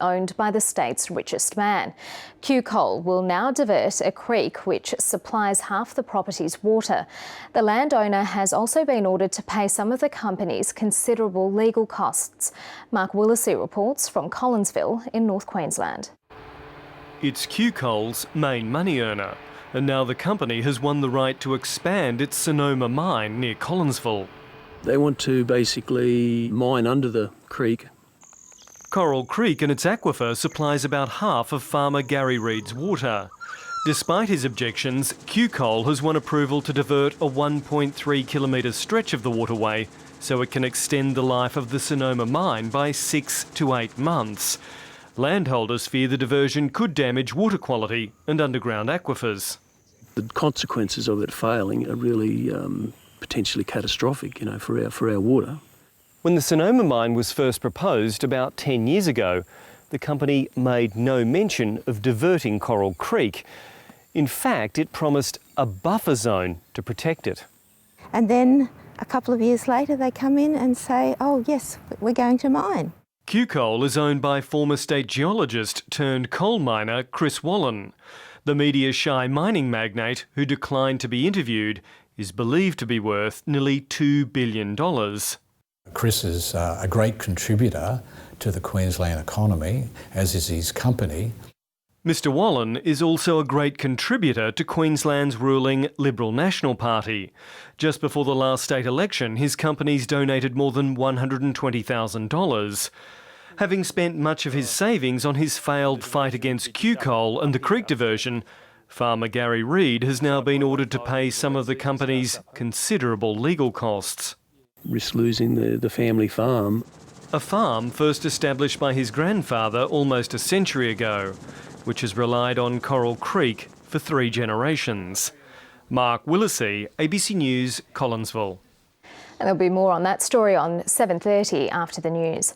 owned by the state's richest man. QCoal will now divert a creek which supplies half the property's water. The landowner has also been ordered to pay some of the company's considerable legal costs. Mark Willisey reports from Collinsville in North Queensland. It's QCoal's main money earner, and now the company has won the right to expand its Sonoma mine near Collinsville. They want to basically mine under the creek. Coral Creek and its aquifer supplies about half of farmer Gary Reid's water. Despite his objections, QCoal has won approval to divert a 1.3 kilometre stretch of the waterway so it can extend the life of the Sonoma mine by 6 to 8 months. Landholders fear the diversion could damage water quality and underground aquifers. The consequences of it failing are really potentially catastrophic, for our water. When the Sonoma mine was first proposed about 10 years ago, the company made no mention of diverting Coral Creek. In fact, it promised a buffer zone to protect it. And then a couple of years later they come in and say, oh yes, we're going to mine. QCoal is owned by former state geologist turned coal miner Chris Wallen. The media-shy mining magnate, who declined to be interviewed, is believed to be worth nearly $2 billion. Chris is a great contributor to the Queensland economy, as is his company. Mr Wallen is also a great contributor to Queensland's ruling Liberal National Party. Just before the last state election, his companies donated more than $120,000. Having spent much of his savings on his failed fight against QCoal and the creek diversion, farmer Gary Reid has now been ordered to pay some of the company's considerable legal costs. Risk losing the family farm. A farm first established by his grandfather almost a century ago, which has relied on Coral Creek for 3 generations. Mark Willisey, ABC News, Collinsville. And there'll be more on that story on 7:30 after the news.